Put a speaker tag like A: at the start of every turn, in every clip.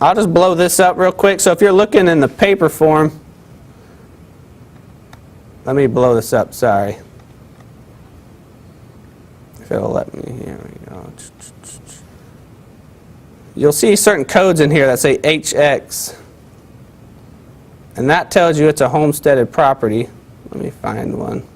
A: I'll just blow this up real quick. So if you're looking in the paper form, let me blow this up, sorry. If it'll let me, here we go. You'll see certain codes in here that say HX. And that tells you it's a homesteaded property. Let me find one.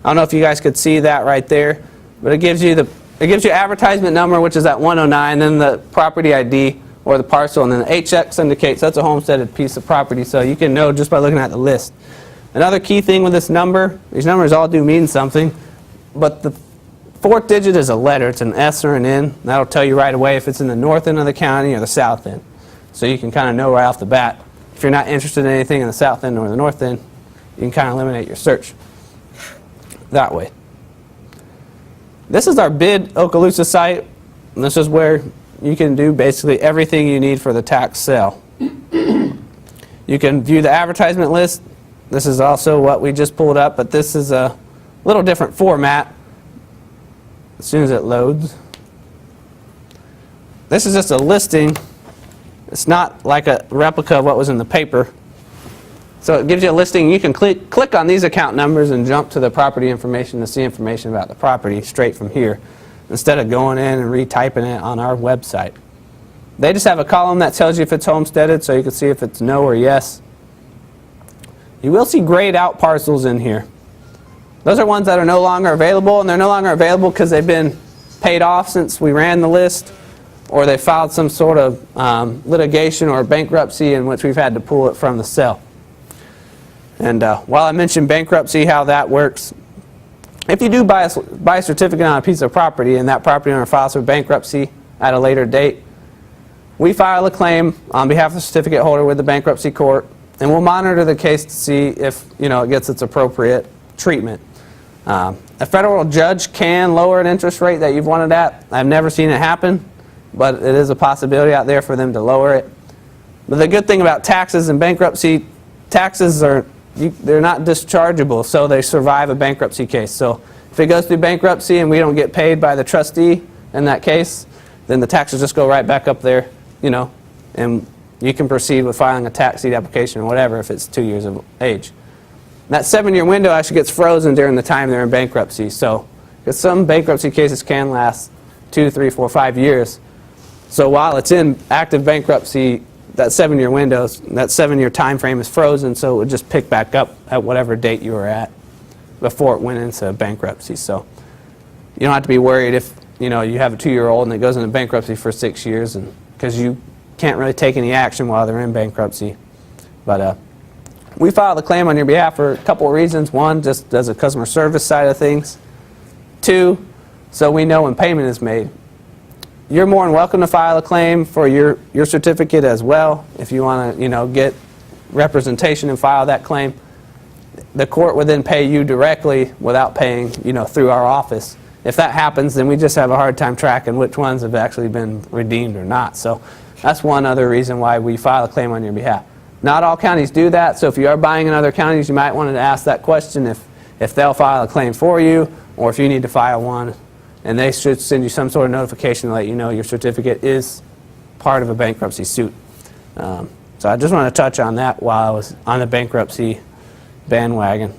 A: I don't know if you guys could see that right there, but it gives you advertisement number, which is at 109, then the property ID or the parcel, and then the HX indicates that's a homesteaded piece of property, so you can know just by looking at the list. Another key thing with this number, these numbers all do mean something, but the fourth digit is a letter. It's an S or an N. That'll tell you right away if it's in the north end of the county or the south end. So you can kind of know right off the bat. If you're not interested in anything in the south end or the north end, you can kind of eliminate your search that way. This is our bid Okaloosa site, and this is where you can do basically everything you need for the tax sale. You can view the advertisement list. This is also what we just pulled up, but this is a little different format as soon as it loads. This is just a listing. It's not like a replica of what was in the paper. So it gives you a listing. You can click on these account numbers and jump to the property information to see information about the property straight from here, instead of going in and retyping it on our website. They just have a column that tells you if it's homesteaded, so you can see if it's no or yes. You will see grayed out parcels in here. Those are ones that are no longer available, and they're no longer available because they've been paid off since we ran the list, or they filed some sort of litigation or bankruptcy in which we've had to pull it from the sale. And while I mentioned bankruptcy, how that works, if you do buy a certificate on a piece of property and that property owner files for bankruptcy at a later date, we file a claim on behalf of the certificate holder with the bankruptcy court, and we'll monitor the case to see if it gets its appropriate treatment. A federal judge can lower an interest rate that you've wanted at. I've never seen it happen, but it is a possibility out there for them to lower it. But the good thing about taxes and bankruptcy, taxes they're not dischargeable, so they survive a bankruptcy case. So if it goes through bankruptcy and we don't get paid by the trustee in that case, then the taxes just go right back up there, and you can proceed with filing a tax deed application or whatever if it's 2 years of age. That 7-year window actually gets frozen during the time they're in bankruptcy. So, because some bankruptcy cases can last 2, 3, 4, 5 years. So while it's in active bankruptcy, that 7-year window, that 7-year time frame is frozen, so it would just pick back up at whatever date you were at before it went into bankruptcy. So you don't have to be worried if you have a 2-year-old and it goes into bankruptcy for 6 years, and because you can't really take any action while they're in bankruptcy. But we filed a claim on your behalf for a couple of reasons. One, just as a customer service side of things. 2, so we know when payment is made. You're more than welcome to file a claim for your certificate as well if you want to get representation and file that claim. The court would then pay you directly without paying through our office. If that happens, then we just have a hard time tracking which ones have actually been redeemed or not. So that's one other reason why we file a claim on your behalf. Not all counties do that, so if you are buying in other counties, you might want to ask that question if they'll file a claim for you, or if you need to file one, and they should send you some sort of notification to let you know your certificate is part of a bankruptcy suit. So I just want to touch on that while I was on the bankruptcy bandwagon.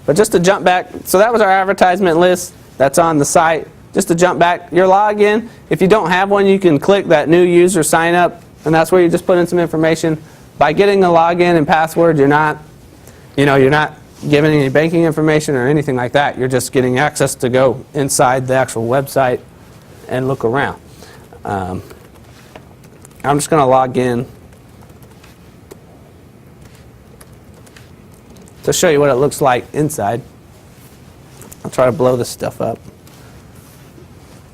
A: But just to jump back, so that was our advertisement list that's on the site. Just to jump back, your login, if you don't have one, you can click that new user sign up, and that's where you just put in some information. By getting the login and password, you're not giving any banking information or anything like that. You're just getting access to go inside the actual website and look around. I'm just going to log in to show you what it looks like inside. I'll try to blow this stuff up.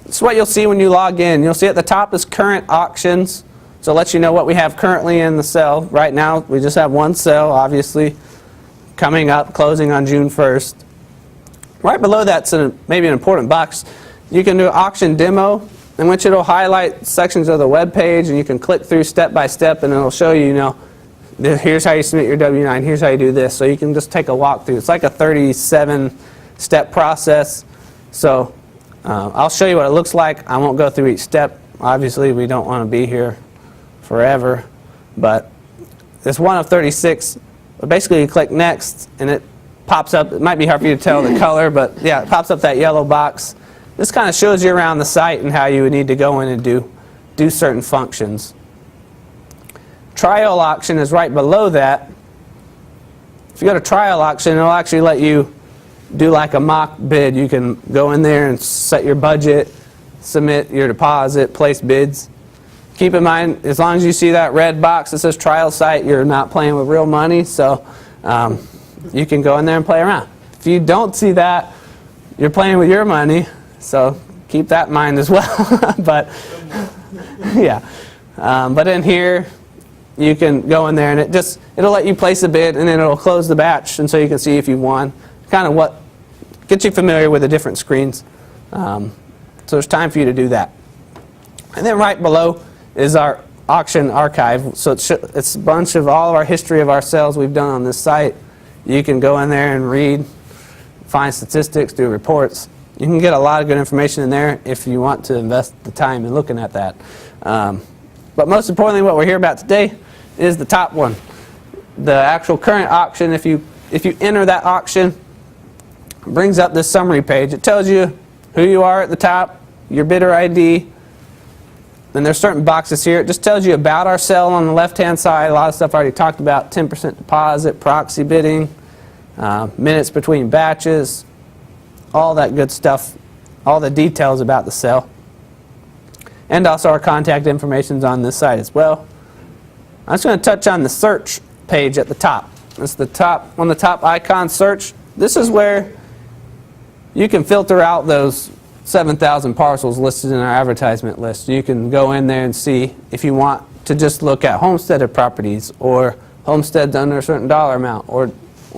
A: This is what you'll see when you log in. You'll see at the top is current auctions. So it lets you know what we have currently in the sale. Right now we just have one sale, obviously, coming up, closing on June 1st. Right below that's maybe an important box. You can do an auction demo, in which it'll highlight sections of the web page, and you can click through step by step, and it'll show you, here's how you submit your W-9, here's how you do this. So you can just take a walkthrough. It's like a 37-step process. So I'll show you what it looks like. I won't go through each step. Obviously, we don't want to be here forever, but it's one of 36. But basically, you click next, and it pops up. It might be hard for you to tell the color, but yeah, it pops up that yellow box. This kind of shows you around the site and how you would need to go in and do certain functions. Trial auction is right below that. If you go to trial auction, it'll actually let you do like a mock bid. You can go in there and set your budget, submit your deposit, place bids. Keep in mind, as long as you see that red box that says trial site, you're not playing with real money, so you can go in there and play around. If you don't see that, you're playing with your money, so keep that in mind as well. But yeah, but in here, you can go in there and it'll let you place a bid, and then it'll close the batch, and so you can see if you won. Kind of what gets you familiar with the different screens. So there's time for you to do that. And then right below is our auction archive. So it's a bunch of all of our history of our sales we've done on this site. You can go in there and read, find statistics, do reports. You can get a lot of good information in there if you want to invest the time in looking at that. But most importantly, what we're here about today is the top one. The actual current auction, if you enter that auction, it brings up this summary page. It tells you who you are at the top, your bidder ID. Then there's certain boxes here. It just tells you about our sale on the left-hand side. A lot of stuff I already talked about, 10% deposit, proxy bidding, minutes between batches, all that good stuff, all the details about the sale. And also our contact information is on this side as well. I'm just going to touch on the search page at the top. It's the top, on the top icon, search. This is where you can filter out those 7,000 parcels listed in our advertisement list. You can go in there and see if you want to just look at homesteaded properties, or homesteads under a certain dollar amount, or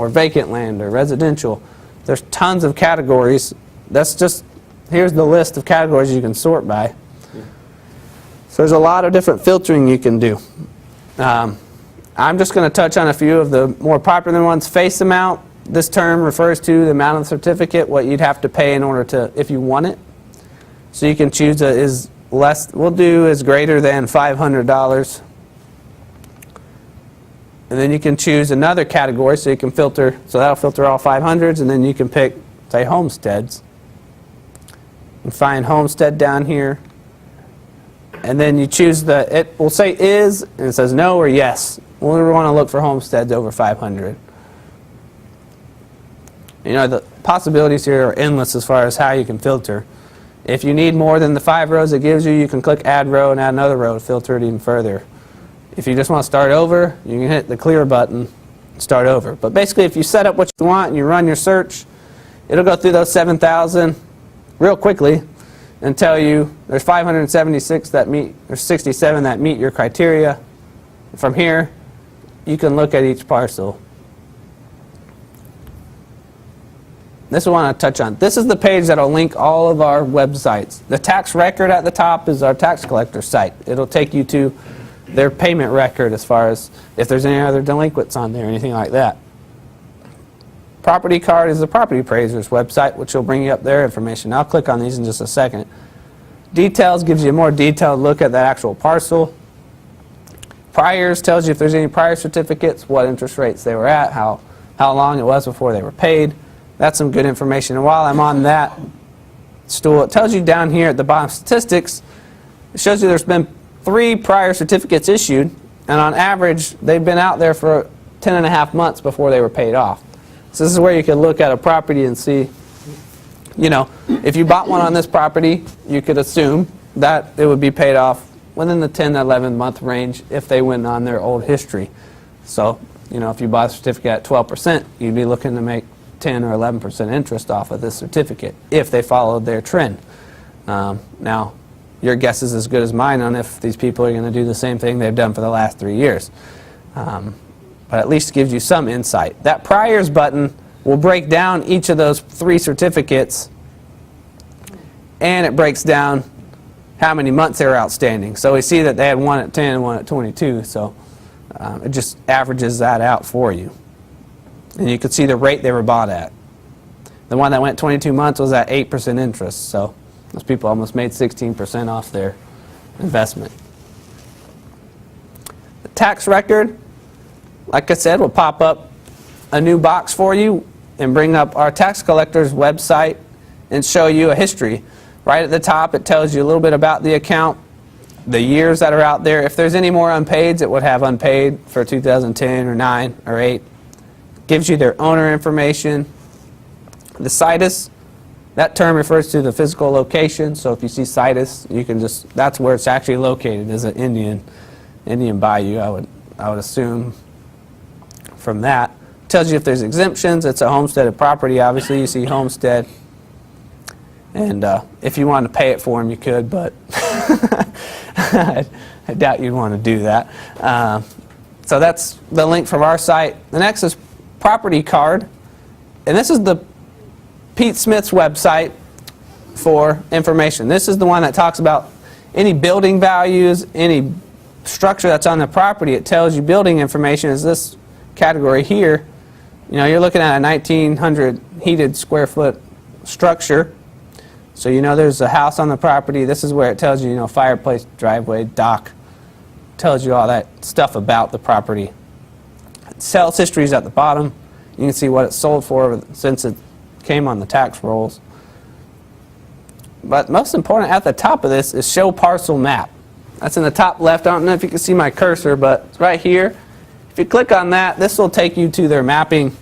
A: vacant land, or residential. There's tons of categories. Here's the list of categories you can sort by. So there's a lot of different filtering you can do. I'm just going to touch on a few of the more popular ones. Face amount. This term refers to the amount of the certificate, what you'd have to pay in order to, if you want it. So you can choose is less, we'll do is greater than $500. And then you can choose another category, so you can filter, so that'll filter all 500s, and then you can pick, say, homesteads. And find homestead down here. And then you choose it will say is, and it says no or yes. We want to look for homesteads over 500. You know, the possibilities here are endless as far as how you can filter. If you need more than the 5 rows it gives you, you can click add row and add another row to filter it even further. If you just want to start over, you can hit the clear button and start over. But basically, if you set up what you want and you run your search, it'll go through those 7,000 real quickly and tell you there's 576 that meet, there's 67 that meet your criteria. From here, you can look at each parcel. This is what I want to touch on. This is the page that will link all of our websites. The tax record at the top is our tax collector site. It'll take you to their payment record as far as if there's any other delinquents on there or anything like that. Property card is the property appraiser's website, which will bring you up their information. I'll click on these in just a second. Details gives you a more detailed look at that actual parcel. Priors tells you if there's any prior certificates, what interest rates they were at, how long it was before they were paid. That's some good information. And while I'm on that stool, it tells you down here at the bottom statistics, it shows you there's been 3 prior certificates issued, and on average, they've been out there for 10.5 months before they were paid off. So this is where you can look at a property and see, you know, if you bought one on this property, you could assume that it would be paid off within the 10 to 11 month range if they went on their old history. So, you know, if you bought a certificate at 12%, you'd be looking to make 10 or 11% interest off of this certificate if they followed their trend. Now, your guess is as good as mine on if these people are going to do the same thing they've done for the last 3 years. But at least it gives you some insight. That priors button will break down each of those 3 certificates, and it breaks down how many months they were outstanding. So we see that they had one at 10 and one at 22, so it just averages that out for you. And you can see the rate they were bought at. The one that went 22 months was at 8% interest, so those people almost made 16% off their investment. The tax record, like I said, will pop up a new box for you and bring up our tax collector's website and show you a history. Right at the top, it tells you a little bit about the account, the years that are out there. If there's any more unpaids, it would have unpaid for 2010 or 9 or 8. Gives you their owner information. The situs, that term refers to the physical location. So if you see situs, you can just, that's where it's actually located, is an Indian bayou, I would assume from that. Tells you if there's exemptions. It's a homesteaded property. Obviously, you see homestead. And if you wanted to pay it for them, you could, but I doubt you'd want to do that. So that's the link from our site. The next is property card. And this is the Pete Smith's website for information. This is the one that talks about any building values, any structure that's on the property. It tells you building information is this category here. You know, you're looking at a 1900 heated square foot structure. So you know there's a house on the property. This is where it tells you, you know, fireplace, driveway, dock. Tells you all that stuff about the property. Sales history is at the bottom. You can see what it sold for since it came on the tax rolls. But most important at the top of this is show parcel map. That's in the top left. I don't know if you can see my cursor, but it's right here. If you click on that, this will take you to their mapping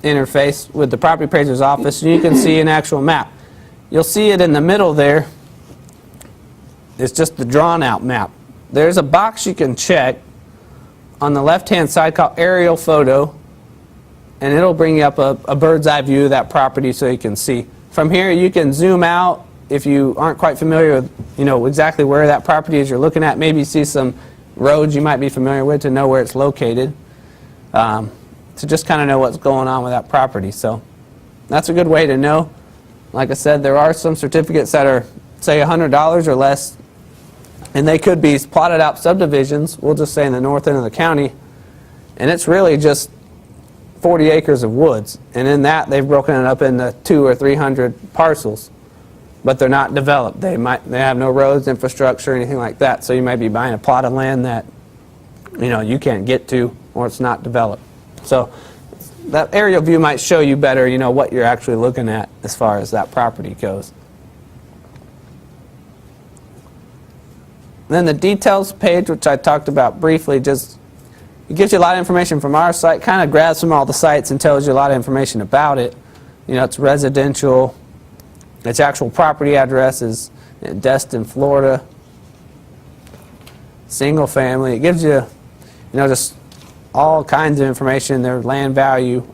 A: interface with the property appraiser's office, and you can see an actual map. You'll see it in the middle there. It's just the drawn out map. There's a box you can check on the left hand side called aerial photo, and it'll bring you up a bird's eye view of that property so you can see. From here you can zoom out if you aren't quite familiar with, you know, exactly where that property is you're looking at. Maybe see some roads you might be familiar with to know where it's located. To just kind of know what's going on with that property. So that's a good way to know. Like I said, there are some certificates that are, say, $100 or less, and they could be plotted out subdivisions, we'll just say in the north end of the county, and it's really just 40 acres of woods. And in that, they've broken it up into 200 or 300 parcels, but they're not developed. They have no roads, infrastructure, anything like that. So you might be buying a plot of land that, you know, you can't get to, or it's not developed. So that aerial view might show you better, you know, what you're actually looking at as far as that property goes. Then the details page, which I talked about briefly, just it gives you a lot of information from our site, kind of grabs from all the sites and tells you a lot of information about it. You know, it's residential. Its actual property address is in Destin, Florida. Single family. It gives you, you know, just all kinds of information, their land value,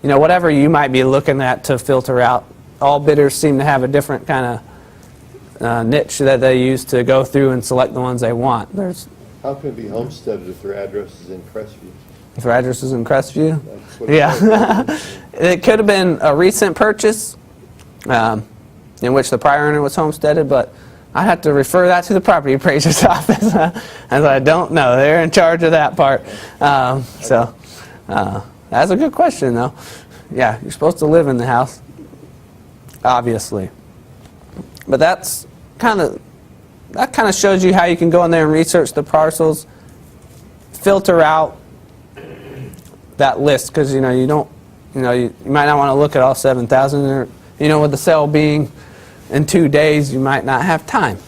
A: you know, whatever you might be looking at to filter out. All bidders seem to have a different kind of niche that they use to go through and select the ones they want.
B: How can it be homesteaded if their address is in Crestview?
A: If their address is in Crestview? Yeah. It could have been a recent purchase in which the prior owner was homesteaded, but I'd have to refer that to the property appraiser's office, as I don't know. They're in charge of that part. That's a good question, though. Yeah, you're supposed to live in the house, obviously. But that kind of shows you how you can go in there and research the parcels, filter out that list, because you might not want to look at all 7,000. You know, with the sale being in 2 days, you might not have time.